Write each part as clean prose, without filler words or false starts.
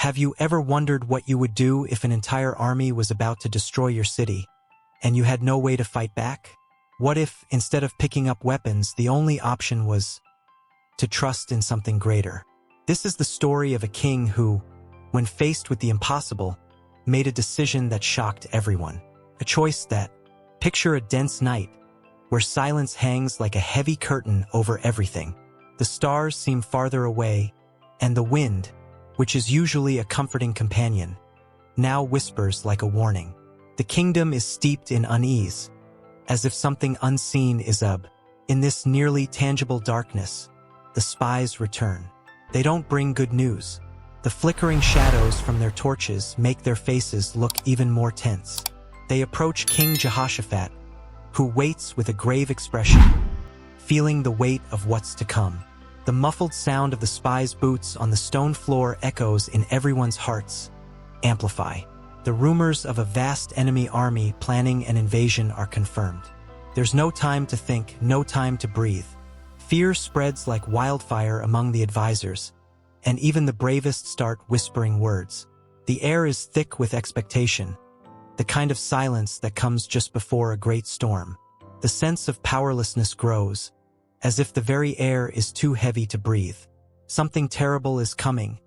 Have you ever wondered what you would do if an entire army was about to destroy your city, and you had no way to fight back? What if, instead of picking up weapons, the only option was to trust in something greater? This is the story of a king who, when faced with the impossible, made a decision that shocked everyone. A choice that, picture a dense night, where silence hangs like a heavy curtain over everything. The stars seem farther away, and the wind, which is usually a comforting companion, now whispers like a warning. The kingdom is steeped in unease, as if something unseen is up. In this nearly tangible darkness, the spies return. They don't bring good news. The flickering shadows from their torches make their faces look even more tense. They approach King Jehoshaphat, who waits with a grave expression, feeling the weight of what's to come. The muffled sound of the spies' boots on the stone floor echoes in everyone's hearts. Amplify. The rumors of a vast enemy army planning an invasion are confirmed. There's no time to think, no time to breathe. Fear spreads like wildfire among the advisors, and even the bravest start whispering words. The air is thick with expectation, the kind of silence that comes just before a great storm. The sense of powerlessness grows, as if the very air is too heavy to breathe. Something terrible is coming,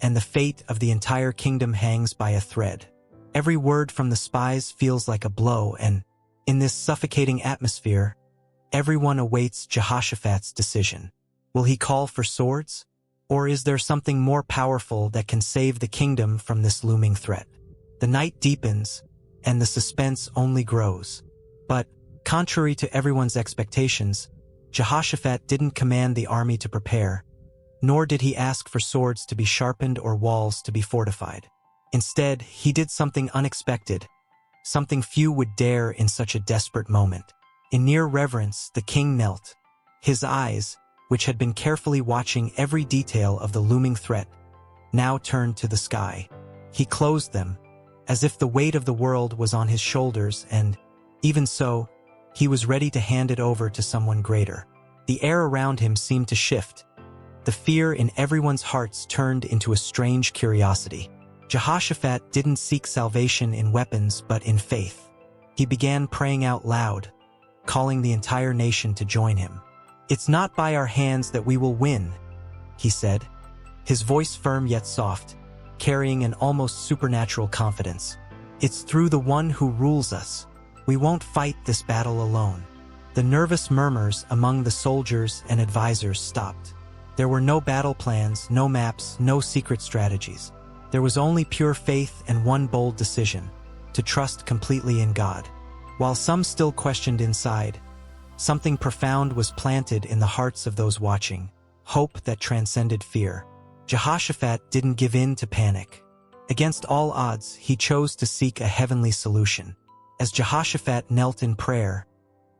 and the fate of the entire kingdom hangs by a thread. Every word from the spies feels like a blow, and, in this suffocating atmosphere, everyone awaits Jehoshaphat's decision. Will he call for swords? Or is there something more powerful that can save the kingdom from this looming threat? The night deepens, and the suspense only grows. But, contrary to everyone's expectations, Jehoshaphat didn't command the army to prepare, nor did he ask for swords to be sharpened or walls to be fortified. Instead, he did something unexpected, something few would dare in such a desperate moment. In near reverence, the king knelt. His eyes, which had been carefully watching every detail of the looming threat, now turned to the sky. He closed them, as if the weight of the world was on his shoulders, and, even so, he was ready to hand it over to someone greater. The air around him seemed to shift. The fear in everyone's hearts turned into a strange curiosity. Jehoshaphat didn't seek salvation in weapons but in faith. He began praying out loud, calling the entire nation to join him. "It's not by our hands that we will win," he said, his voice firm yet soft, carrying an almost supernatural confidence. "It's through the one who rules us. We won't fight this battle alone." The nervous murmurs among the soldiers and advisors stopped. There were no battle plans, no maps, no secret strategies. There was only pure faith and one bold decision: to trust completely in God. While some still questioned inside, something profound was planted in the hearts of those watching, hope that transcended fear. Jehoshaphat didn't give in to panic. Against all odds, he chose to seek a heavenly solution. As Jehoshaphat knelt in prayer,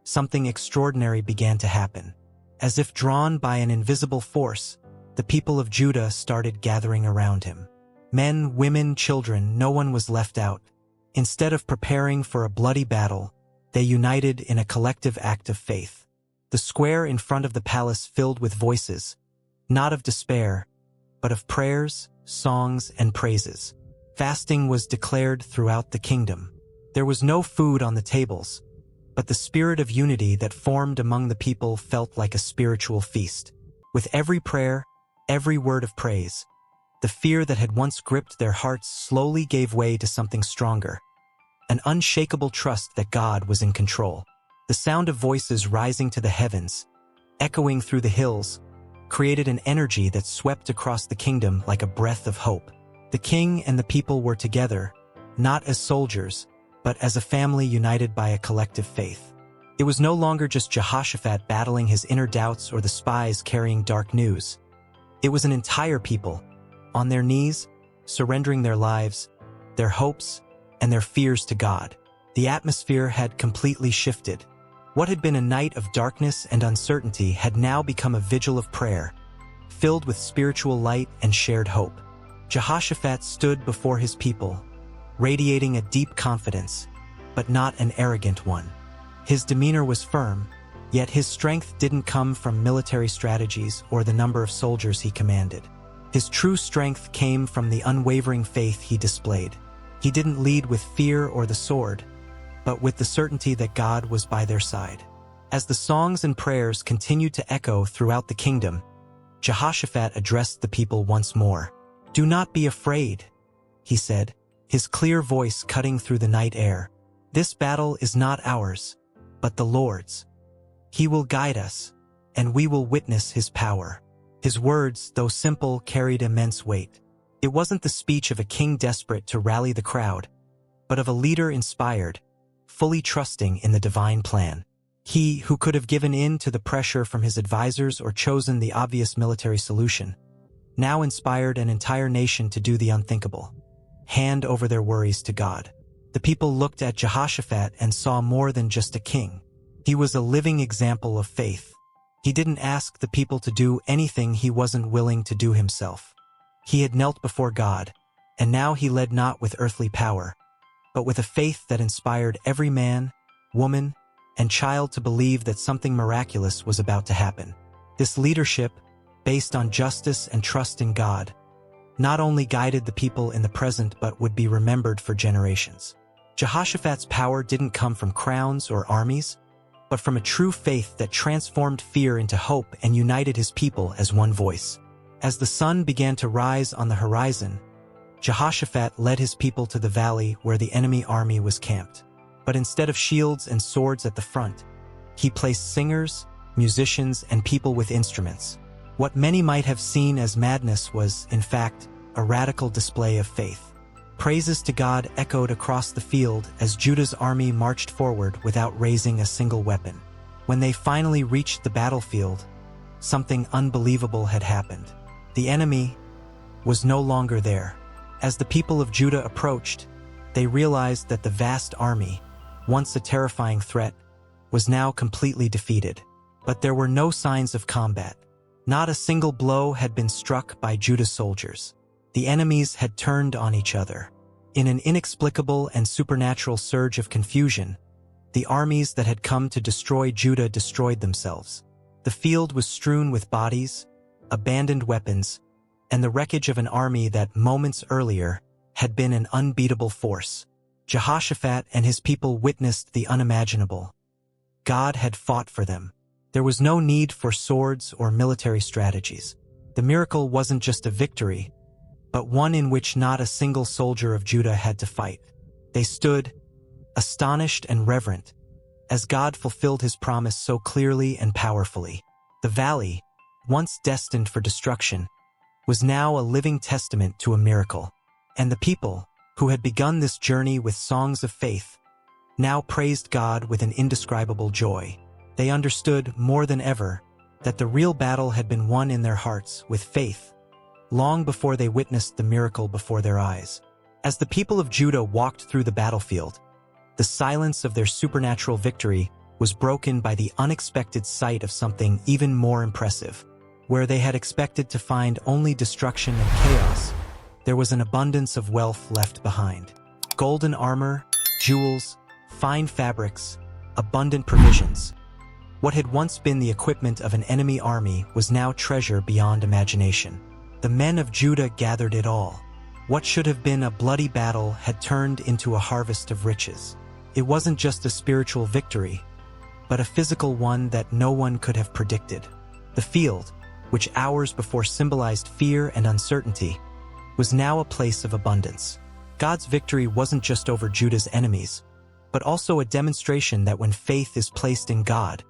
something extraordinary began to happen. As if drawn by an invisible force, the people of Judah started gathering around him. Men, women, children, no one was left out. Instead of preparing for a bloody battle, they united in a collective act of faith. The square in front of the palace filled with voices, not of despair, but of prayers, songs, and praises. Fasting was declared throughout the kingdom. There was no food on the tables, but the spirit of unity that formed among the people felt like a spiritual feast. With every prayer, every word of praise, the fear that had once gripped their hearts slowly gave way to something stronger, an unshakable trust that God was in control. The sound of voices rising to the heavens, echoing through the hills, created an energy that swept across the kingdom like a breath of hope. The king and the people were together, not as soldiers, but as a family united by a collective faith. It was no longer just Jehoshaphat battling his inner doubts or the spies carrying dark news. It was an entire people, on their knees, surrendering their lives, their hopes, and their fears to God. The atmosphere had completely shifted. What had been a night of darkness and uncertainty had now become a vigil of prayer, filled with spiritual light and shared hope. Jehoshaphat stood before his people, radiating a deep confidence, but not an arrogant one. His demeanor was firm, yet his strength didn't come from military strategies or the number of soldiers he commanded. His true strength came from the unwavering faith he displayed. He didn't lead with fear or the sword, but with the certainty that God was by their side. As the songs and prayers continued to echo throughout the kingdom, Jehoshaphat addressed the people once more. "Do not be afraid," he said, his clear voice cutting through the night air. "This battle is not ours, but the Lord's. He will guide us, and we will witness his power." His words, though simple, carried immense weight. It wasn't the speech of a king desperate to rally the crowd, but of a leader inspired, fully trusting in the divine plan. He, who could have given in to the pressure from his advisors or chosen the obvious military solution, now inspired an entire nation to do the unthinkable: hand over their worries to God. The people looked at Jehoshaphat and saw more than just a king. He was a living example of faith. He didn't ask the people to do anything he wasn't willing to do himself. He had knelt before God, and now he led not with earthly power, but with a faith that inspired every man, woman, and child to believe that something miraculous was about to happen. This leadership, based on justice and trust in God, not only guided the people in the present but would be remembered for generations. Jehoshaphat's power didn't come from crowns or armies, but from a true faith that transformed fear into hope and united his people as one voice. As the sun began to rise on the horizon, Jehoshaphat led his people to the valley where the enemy army was camped. But instead of shields and swords at the front, he placed singers, musicians, and people with instruments. What many might have seen as madness was, in fact, a radical display of faith. Praises to God echoed across the field as Judah's army marched forward without raising a single weapon. When they finally reached the battlefield, something unbelievable had happened. The enemy was no longer there. As the people of Judah approached, they realized that the vast army, once a terrifying threat, was now completely defeated. But there were no signs of combat. Not a single blow had been struck by Judah's soldiers. The enemies had turned on each other. In an inexplicable and supernatural surge of confusion, the armies that had come to destroy Judah destroyed themselves. The field was strewn with bodies, abandoned weapons, and the wreckage of an army that moments earlier had been an unbeatable force. Jehoshaphat and his people witnessed the unimaginable. God had fought for them. There was no need for swords or military strategies. The miracle wasn't just a victory, but one in which not a single soldier of Judah had to fight. They stood, astonished and reverent, as God fulfilled his promise so clearly and powerfully. The valley, once destined for destruction, was now a living testament to a miracle. And the people, who had begun this journey with songs of faith, now praised God with an indescribable joy. They understood more than ever that the real battle had been won in their hearts with faith, long before they witnessed the miracle before their eyes. As the people of Judah walked through the battlefield, the silence of their supernatural victory was broken by the unexpected sight of something even more impressive. Where they had expected to find only destruction and chaos, there was an abundance of wealth left behind. Golden armor, jewels, fine fabrics, abundant provisions. What had once been the equipment of an enemy army was now treasure beyond imagination. The men of Judah gathered it all. What should have been a bloody battle had turned into a harvest of riches. It wasn't just a spiritual victory, but a physical one that no one could have predicted. The field, which hours before symbolized fear and uncertainty, was now a place of abundance. God's victory wasn't just over Judah's enemies, but also a demonstration that when faith is placed in God,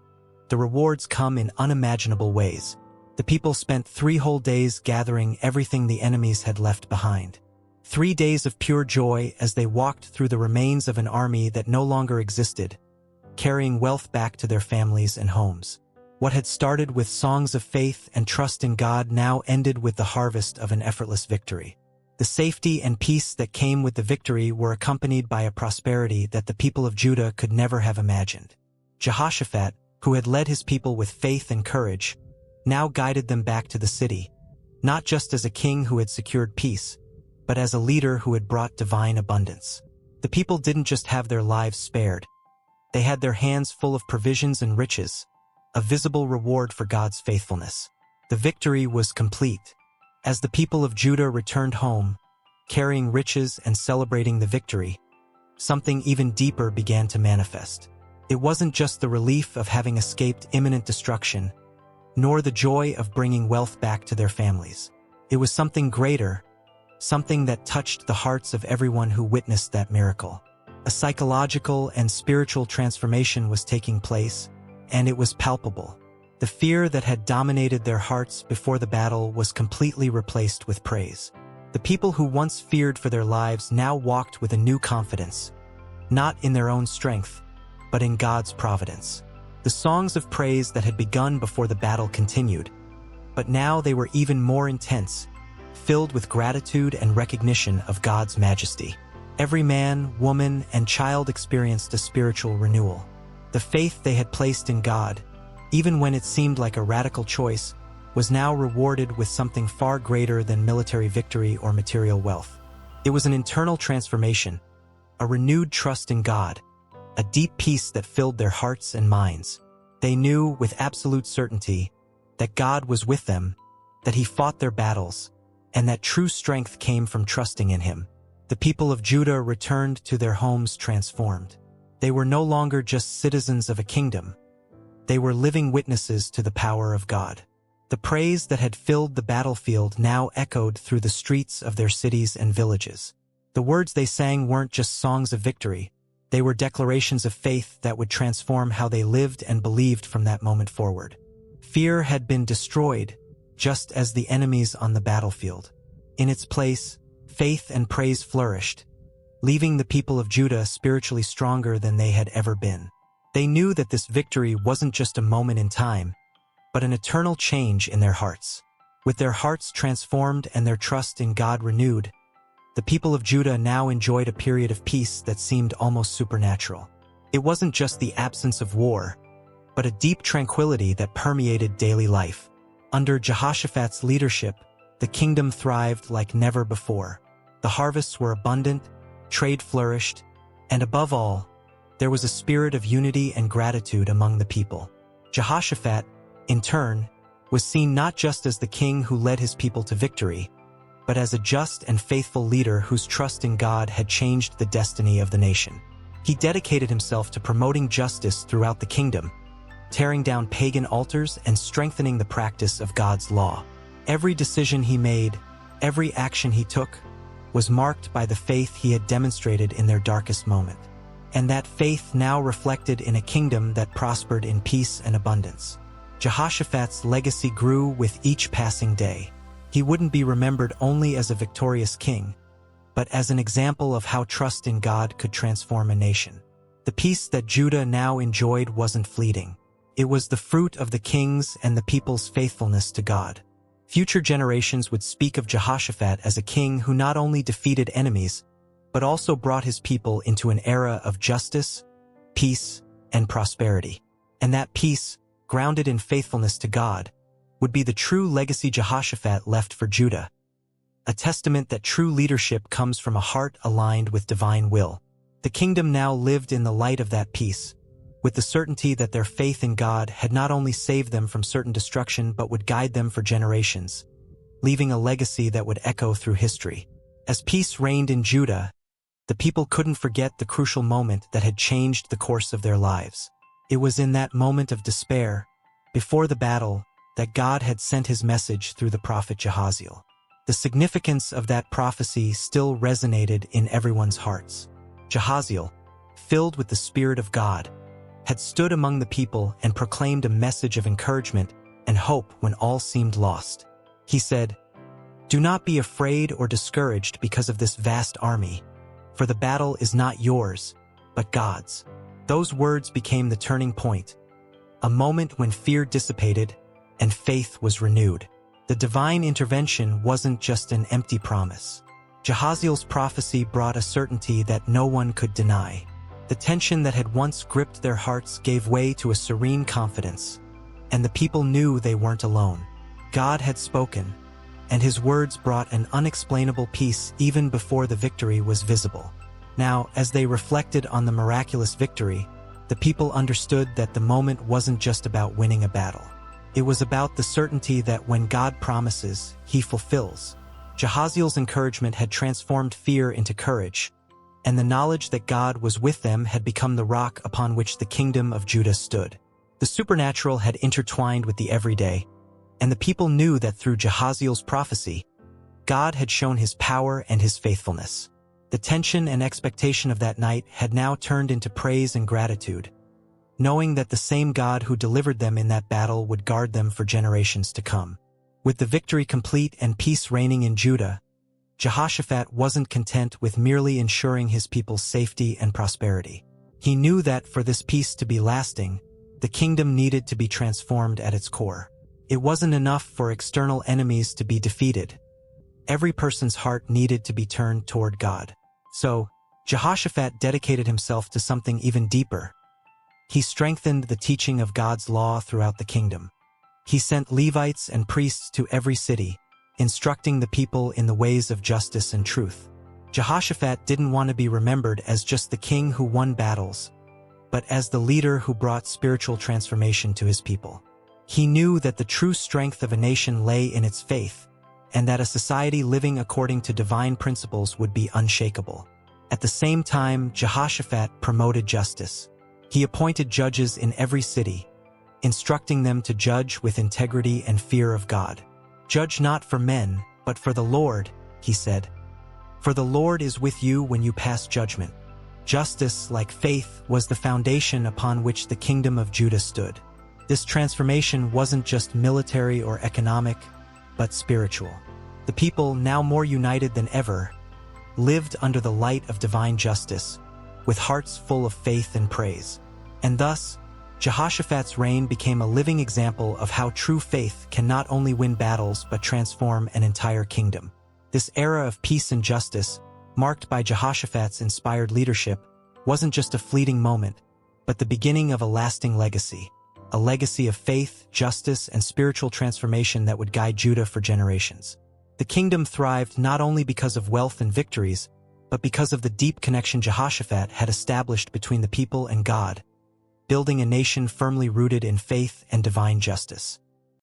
the rewards come in unimaginable ways. The people spent 3 whole days gathering everything the enemies had left behind. 3 days of pure joy as they walked through the remains of an army that no longer existed, carrying wealth back to their families and homes. What had started with songs of faith and trust in God now ended with the harvest of an effortless victory. The safety and peace that came with the victory were accompanied by a prosperity that the people of Judah could never have imagined. Jehoshaphat, who had led his people with faith and courage, now guided them back to the city, not just as a king who had secured peace, but as a leader who had brought divine abundance. The people didn't just have their lives spared. They had their hands full of provisions and riches, a visible reward for God's faithfulness. The victory was complete. As the people of Judah returned home, carrying riches and celebrating the victory, something even deeper began to manifest. It wasn't just the relief of having escaped imminent destruction, nor the joy of bringing wealth back to their families. It was something greater, something that touched the hearts of everyone who witnessed that miracle. A psychological and spiritual transformation was taking place, and it was palpable. The fear that had dominated their hearts before the battle was completely replaced with praise. The people who once feared for their lives now walked with a new confidence, not in their own strength, but in God's providence. The songs of praise that had begun before the battle continued, but now they were even more intense, filled with gratitude and recognition of God's majesty. Every man, woman, and child experienced a spiritual renewal. The faith they had placed in God, even when it seemed like a radical choice, was now rewarded with something far greater than military victory or material wealth. It was an internal transformation, a renewed trust in God, a deep peace that filled their hearts and minds. They knew with absolute certainty that God was with them, that He fought their battles, and that true strength came from trusting in Him. The people of Judah returned to their homes transformed. They were no longer just citizens of a kingdom. They were living witnesses to the power of God. The praise that had filled the battlefield now echoed through the streets of their cities and villages. The words they sang weren't just songs of victory. They were declarations of faith that would transform how they lived and believed from that moment forward. Fear had been destroyed, just as the enemies on the battlefield. In its place, faith and praise flourished, leaving the people of Judah spiritually stronger than they had ever been. They knew that this victory wasn't just a moment in time, but an eternal change in their hearts. With their hearts transformed and their trust in God renewed, the people of Judah now enjoyed a period of peace that seemed almost supernatural. It wasn't just the absence of war, but a deep tranquility that permeated daily life. Under Jehoshaphat's leadership, the kingdom thrived like never before. The harvests were abundant, trade flourished, and above all, there was a spirit of unity and gratitude among the people. Jehoshaphat, in turn, was seen not just as the king who led his people to victory, but as a just and faithful leader whose trust in God had changed the destiny of the nation. He dedicated himself to promoting justice throughout the kingdom, tearing down pagan altars and strengthening the practice of God's law. Every decision he made, every action he took, was marked by the faith he had demonstrated in their darkest moment. And that faith now reflected in a kingdom that prospered in peace and abundance. Jehoshaphat's legacy grew with each passing day. He wouldn't be remembered only as a victorious king, but as an example of how trust in God could transform a nation. The peace that Judah now enjoyed wasn't fleeting. It was the fruit of the king's and the people's faithfulness to God. Future generations would speak of Jehoshaphat as a king who not only defeated enemies, but also brought his people into an era of justice, peace, and prosperity. And that peace, grounded in faithfulness to God, would be the true legacy Jehoshaphat left for Judah, a testament that true leadership comes from a heart aligned with divine will. The kingdom now lived in the light of that peace, with the certainty that their faith in God had not only saved them from certain destruction but would guide them for generations, leaving a legacy that would echo through history. As peace reigned in Judah, the people couldn't forget the crucial moment that had changed the course of their lives. It was in that moment of despair, before the battle, that God had sent his message through the prophet Jehaziel. The significance of that prophecy still resonated in everyone's hearts. Jehaziel, filled with the Spirit of God, had stood among the people and proclaimed a message of encouragement and hope when all seemed lost. He said, "Do not be afraid or discouraged because of this vast army, for the battle is not yours, but God's." Those words became the turning point, a moment when fear dissipated and faith was renewed. The divine intervention wasn't just an empty promise. Jehaziel's prophecy brought a certainty that no one could deny. The tension that had once gripped their hearts gave way to a serene confidence, and the people knew they weren't alone. God had spoken, and his words brought an unexplainable peace even before the victory was visible. Now, as they reflected on the miraculous victory, the people understood that the moment wasn't just about winning a battle. It was about the certainty that when God promises, he fulfills. Jahaziel's encouragement had transformed fear into courage, and the knowledge that God was with them had become the rock upon which the kingdom of Judah stood. The supernatural had intertwined with the everyday, and the people knew that through Jahaziel's prophecy, God had shown his power and his faithfulness. The tension and expectation of that night had now turned into praise and gratitude, knowing that the same God who delivered them in that battle would guard them for generations to come. With the victory complete and peace reigning in Judah, Jehoshaphat wasn't content with merely ensuring his people's safety and prosperity. He knew that for this peace to be lasting, the kingdom needed to be transformed at its core. It wasn't enough for external enemies to be defeated. Every person's heart needed to be turned toward God. So, Jehoshaphat dedicated himself to something even deeper. He strengthened the teaching of God's law throughout the kingdom. He sent Levites and priests to every city, instructing the people in the ways of justice and truth. Jehoshaphat didn't want to be remembered as just the king who won battles, but as the leader who brought spiritual transformation to his people. He knew that the true strength of a nation lay in its faith, and that a society living according to divine principles would be unshakable. At the same time, Jehoshaphat promoted justice. He appointed judges in every city, instructing them to judge with integrity and fear of God. "Judge not for men, but for the Lord," he said. "For the Lord is with you when you pass judgment." Justice, like faith, was the foundation upon which the kingdom of Judah stood. This transformation wasn't just military or economic, but spiritual. The people, now more united than ever, lived under the light of divine justice, with hearts full of faith and praise. And thus, Jehoshaphat's reign became a living example of how true faith can not only win battles but transform an entire kingdom. This era of peace and justice, marked by Jehoshaphat's inspired leadership, wasn't just a fleeting moment, but the beginning of a lasting legacy. A legacy of faith, justice, and spiritual transformation that would guide Judah for generations. The kingdom thrived not only because of wealth and victories, but because of the deep connection Jehoshaphat had established between the people and God, building a nation firmly rooted in faith and divine justice.